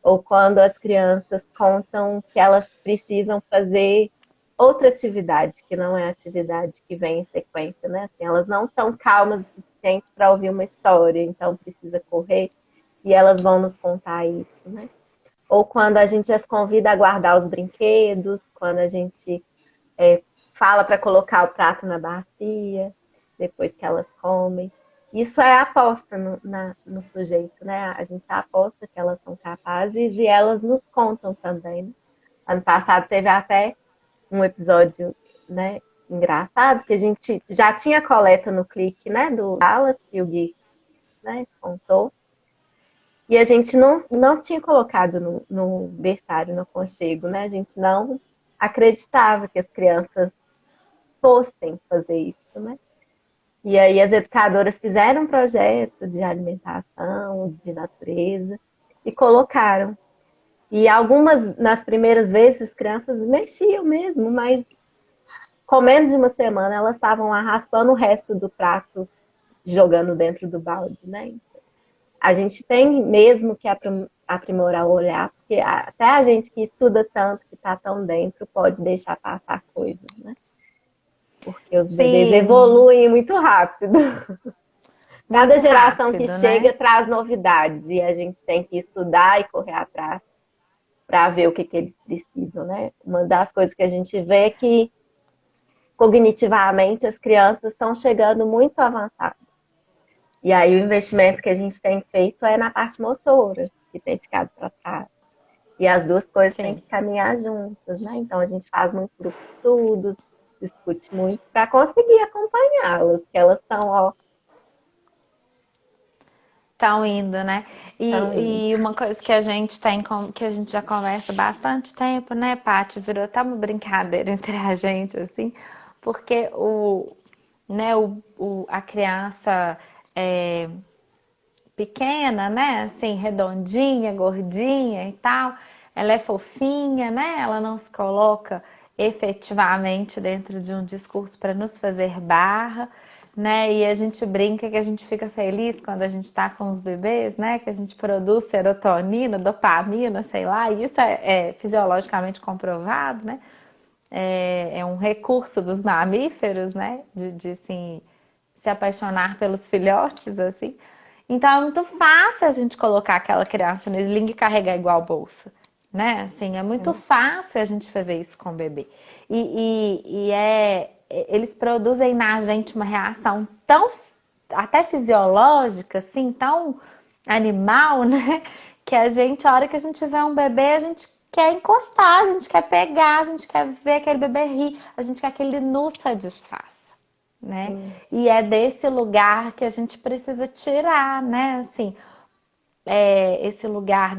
Ou quando as crianças contam que elas precisam fazer outra atividade, que não é a atividade que vem em sequência, né? Assim, elas não estão calmas o suficiente para ouvir uma história, então precisa correr e elas vão nos contar isso, né? Ou quando a gente as convida a guardar os brinquedos, quando a gente fala para colocar o prato na bacia, depois que elas comem. Isso é aposta no sujeito, né? A gente aposta que elas são capazes e elas nos contam também. Né? Ano passado teve até um episódio, né, engraçado, que a gente já tinha coleta no clique, né, do Dallas, que o Gui, né, contou. E a gente não tinha colocado no berçário, no conchego, né? A gente não acreditava que as crianças fossem fazer isso, né? E aí as educadoras fizeram um projeto de alimentação, de natureza, e colocaram. E algumas, nas primeiras vezes, as crianças mexiam mesmo, mas com menos de uma semana elas estavam arrastando o resto do prato, jogando dentro do balde, né? A gente tem mesmo que aprimorar o olhar, porque até a gente que estuda tanto, que está tão dentro, pode deixar passar coisas, né? Porque os bebês Sim, evoluem muito rápido. Cada muito geração que rápido, chega né? traz novidades e a gente tem que estudar e correr atrás para ver o que eles precisam, né? Uma das coisas que a gente vê é que cognitivamente as crianças estão chegando muito avançadas. E aí o investimento que a gente tem feito é na parte motora, que tem ficado para trás. E as duas coisas têm Sim. que caminhar juntas, né? Então a gente faz muito grupo de estudos, discute muito para conseguir acompanhá-las, que elas estão, ó, Estão indo, né? estão indo. E uma coisa que a gente tem, que a gente já conversa há bastante tempo, né, Paty? Virou até uma brincadeira entre a gente, assim, porque né, a criança é, pequena, né, assim, redondinha, gordinha e tal, ela é fofinha, né? Ela não se coloca efetivamente dentro de um discurso para nos fazer barra, né? E a gente brinca que a gente fica feliz quando a gente está com os bebês, né? Que a gente produz serotonina, dopamina, sei lá, e isso é fisiologicamente comprovado, né? É um recurso dos mamíferos, né? De assim, se apaixonar pelos filhotes, assim. Então é muito fácil a gente colocar aquela criança no sling e carregar igual bolsa, né? Assim, é muito fácil a gente fazer isso com o bebê. Eles produzem na gente uma reação tão até fisiológica, assim, tão animal, né? Que a gente, a hora que a gente vê um bebê, a gente quer encostar, a gente quer pegar, a gente quer ver aquele bebê rir, a gente quer que ele nos satisfaça, né? Sim. E é desse lugar que a gente precisa tirar, né? Assim, esse lugar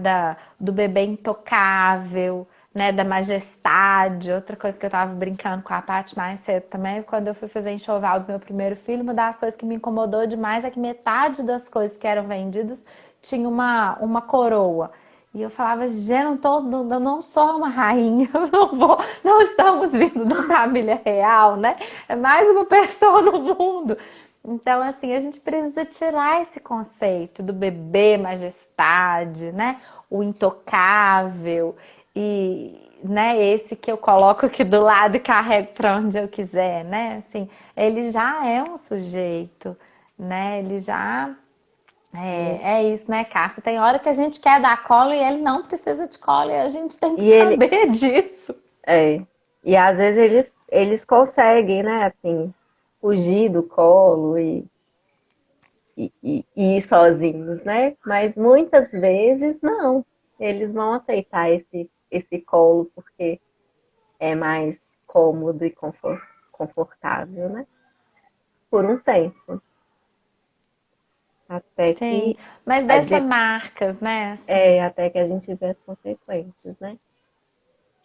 do bebê intocável, né, da majestade. Outra coisa que eu tava brincando com a Paty mais cedo também, quando eu fui fazer enxoval do meu primeiro filho, uma das coisas que me incomodou demais é que metade das coisas que eram vendidas tinha uma coroa. E eu falava, gente, eu não sou uma rainha, eu não vou, não estamos vindo da família real, né? É mais uma pessoa no mundo. Então, assim, a gente precisa tirar esse conceito do bebê majestade, né? O intocável e, né, esse que eu coloco aqui do lado e carrego para onde eu quiser, né? Assim, ele já é um sujeito, né? Ele já é isso, né, Cássia? Tem hora que a gente quer dar colo e ele não precisa de colo e a gente tem que E ele, saber disso. é, e às vezes eles conseguem, né, assim, fugir do colo e ir sozinhos, né? Mas muitas vezes não. Eles vão aceitar esse colo porque é mais cômodo e confortável, né? Por um tempo. Até Sim, que, mas deixa marcas, né? Assim, até que a gente vê as consequências, né?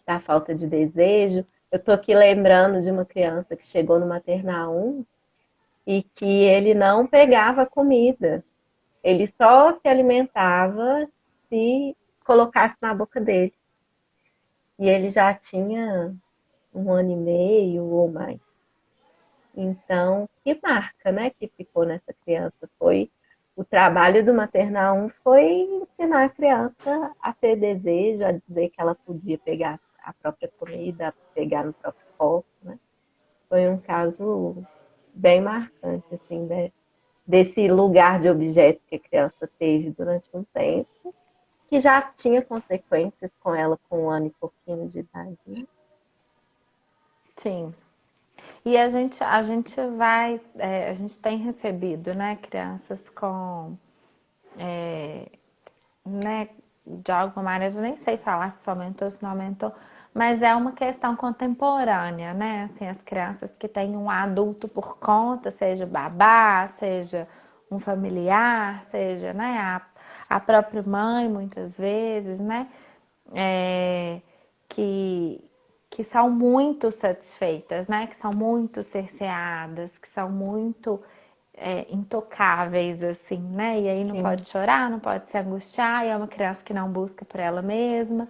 Da falta de desejo. Eu tô aqui lembrando de uma criança que chegou no maternal 1 e que ele não pegava comida. Ele só se alimentava se colocasse na boca dele. E ele já tinha 1 ano e meio ou mais. Então, que marca, né, que ficou nessa criança foi o trabalho do maternal 1 foi ensinar a criança a ter desejo, a dizer que ela podia pegar a própria comida, pegar no próprio copo, né? Foi um caso bem marcante, assim, né? Desse lugar de objetos que a criança teve durante um tempo, que já tinha consequências com ela com 1 ano e pouquinho de idade, né? sim. E a gente vai, a gente tem recebido, né, crianças com, né, de alguma maneira, eu nem sei falar se aumentou ou se não aumentou, mas é uma questão contemporânea, né? Assim, as crianças que têm um adulto por conta, seja babá, seja um familiar, seja, né, a própria mãe, muitas vezes, né? É, que, que são muito satisfeitas, né? Que são muito cerceadas, que são muito intocáveis, assim, né? E aí não Sim, pode chorar, não pode se angustiar, e é uma criança que não busca por ela mesma,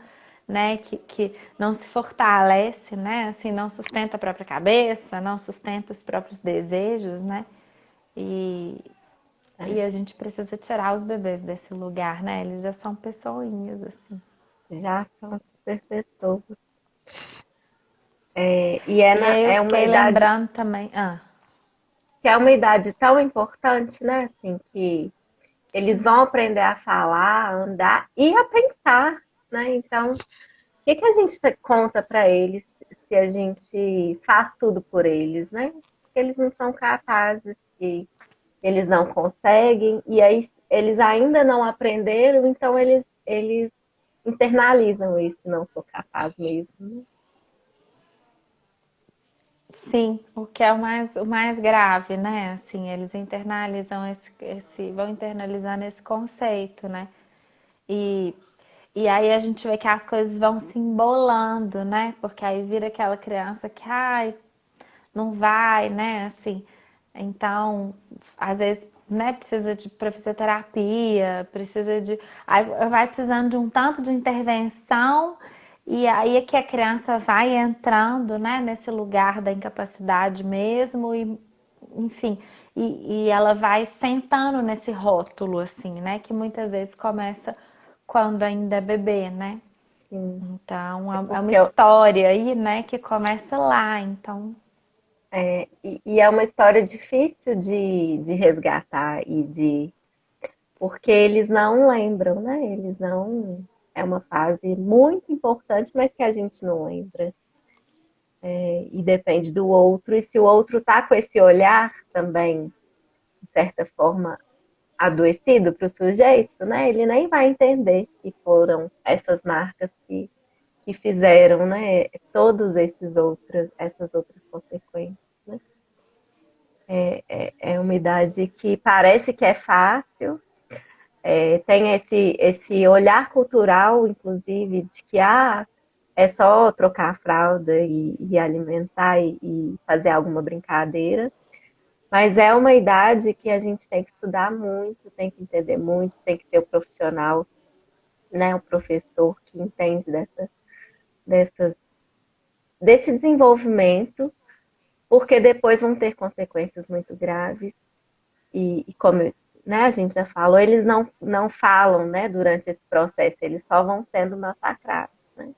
né? Que não se fortalece, né? Assim, não sustenta a própria cabeça, não sustenta os próprios desejos, né? E, é. e a gente precisa tirar os bebês desse lugar, né? Eles já são pessoinhas, assim. Já são super pessoas. E é, E aí eu é uma fiquei idade lembrando também. Ah, que é uma idade tão importante, né? Assim, que eles vão aprender a falar, a andar e a pensar, né? Então, o que que a gente conta para eles se a gente faz tudo por eles, né? Porque eles não são capazes, que eles não conseguem, e aí eles ainda não aprenderam, então eles internalizam isso, não sou capaz mesmo, né? sim, o que é o mais grave, né? Assim, eles internalizam vão internalizando esse conceito, né? E, e aí a gente vê que as coisas vão se embolando, né? Porque aí vira aquela criança que, ai, não vai, né? Assim, então, às vezes, né, precisa de fisioterapia, precisa de. Aí vai precisando de um tanto de intervenção, e aí é que a criança vai entrando, né, nesse lugar da incapacidade mesmo, e, enfim, e ela vai sentando nesse rótulo, assim, né, que muitas vezes começa quando ainda é bebê, né? Sim. Então, É é uma porque história aí, né, que começa lá, então. e é uma história difícil de resgatar porque eles não lembram, né? Eles não. É uma fase muito importante, mas que a gente não lembra. E depende do outro. E se o outro tá com esse olhar também, de certa forma, adoecido para o sujeito, né? Ele nem vai entender que foram essas marcas que fizeram, né, todos essas outras consequências, né? É uma idade que parece que é fácil, tem esse olhar cultural, inclusive, de que é só trocar a fralda e alimentar e fazer alguma brincadeira, mas é uma idade que a gente tem que estudar muito, tem que entender muito, tem que ter o profissional, né, o professor que entende dessas, desse desenvolvimento, porque depois vão ter consequências muito graves e como, né, a gente já falou, eles não falam, né, durante esse processo, eles só vão sendo massacrados, né?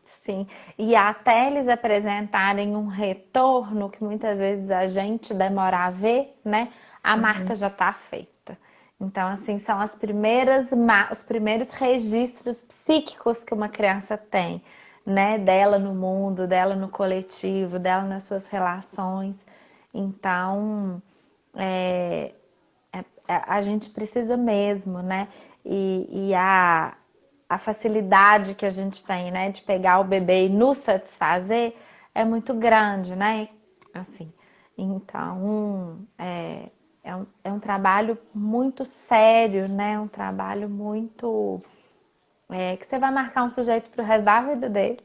Sim, e até eles apresentarem um retorno, que muitas vezes a gente demora a ver, né? A marca já está feita. Então, assim, são os primeiros registros psíquicos que uma criança tem, né? Dela no mundo, dela no coletivo, dela nas suas relações. Então, a gente precisa mesmo, né? E a facilidade que a gente tem, né, de pegar o bebê e nos satisfazer é muito grande, né? Assim, então é um trabalho muito sério, né? Um trabalho muito que você vai marcar um sujeito pro resto da vida dele,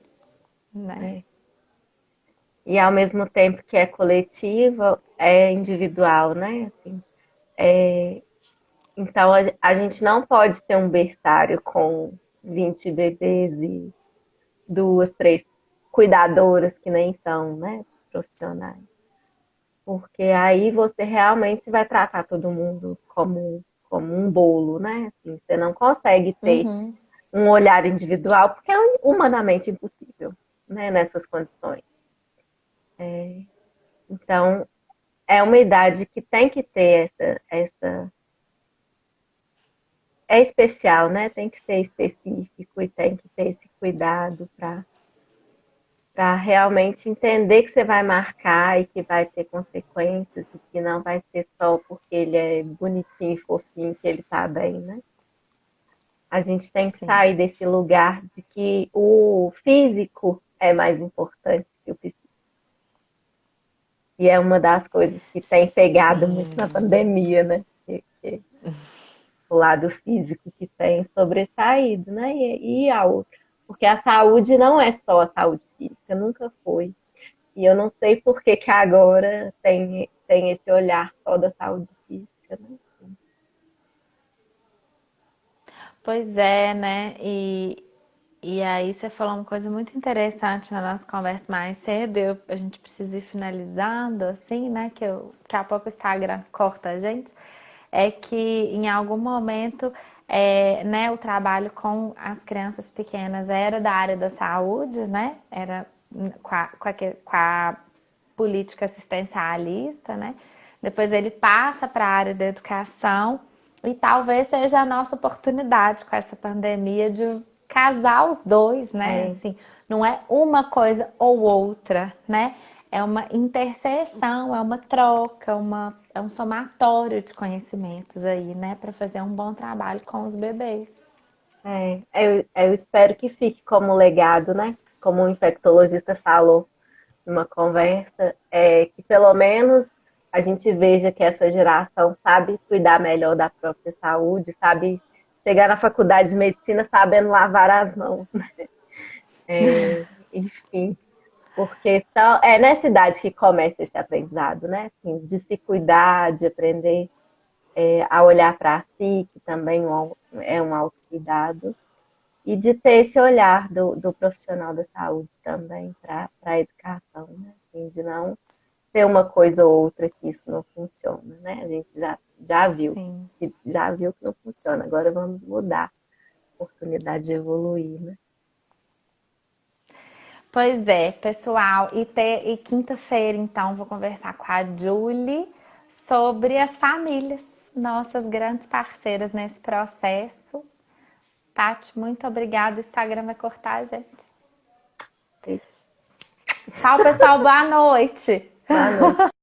né? É. E ao mesmo tempo que é coletiva, é individual, né? Assim, então a gente não pode ter um berçário com 20 bebês e duas, três cuidadoras que nem são, né, profissionais. Porque aí você realmente vai tratar todo mundo como um bolo, né? Assim, você não consegue ter Uhum. um olhar individual, porque é humanamente impossível, né, nessas condições. Então, é uma idade que tem que ter é especial, né? Tem que ser específico e tem que ter esse cuidado para realmente entender que você vai marcar e que vai ter consequências e que não vai ser só porque ele é bonitinho e fofinho que ele tá bem, né? A gente tem que Sim. sair desse lugar de que o físico é mais importante que o psíquico. E é uma das coisas que tem pegado muito na pandemia, né? O lado físico que tem sobressaído, né? Porque a saúde não é só a saúde física, nunca foi. E eu não sei por que que agora tem esse olhar só da saúde física, né? Pois é, né? E aí você falou uma coisa muito interessante na nossa conversa mais cedo. A gente precisa ir finalizando, assim, né? Daqui a pouco o Instagram corta a gente. É que em algum momento, né, o trabalho com as crianças pequenas era da área da saúde, né? Era com a política assistencialista, né? Depois ele passa para a área da educação e talvez seja a nossa oportunidade com essa pandemia de casar os dois, né? É, Assim, não é uma coisa ou outra, né? É uma interseção, é uma troca, é um somatório de conhecimentos aí, né? Para fazer um bom trabalho com os bebês. eu espero que fique como legado, né? Como o infectologista falou numa conversa, que pelo menos a gente veja que essa geração sabe cuidar melhor da própria saúde, sabe chegar na faculdade de medicina sabendo lavar as mãos, né? Enfim, porque é nessa idade que começa esse aprendizado, né? Assim, de se cuidar, de aprender a olhar para si, que também é um autocuidado, e de ter esse olhar do profissional da saúde também para a educação, né? Assim, de não ter uma coisa ou outra que isso não funciona, né? A gente já viu, Sim. já viu que não funciona, agora vamos mudar, oportunidade de evoluir, né? Pois é, pessoal. E quinta-feira, então, vou conversar com a Julie sobre as famílias, nossas grandes parceiras nesse processo. Paty, muito obrigada. O Instagram vai cortar, gente. Tchau, pessoal. Boa noite. Boa noite.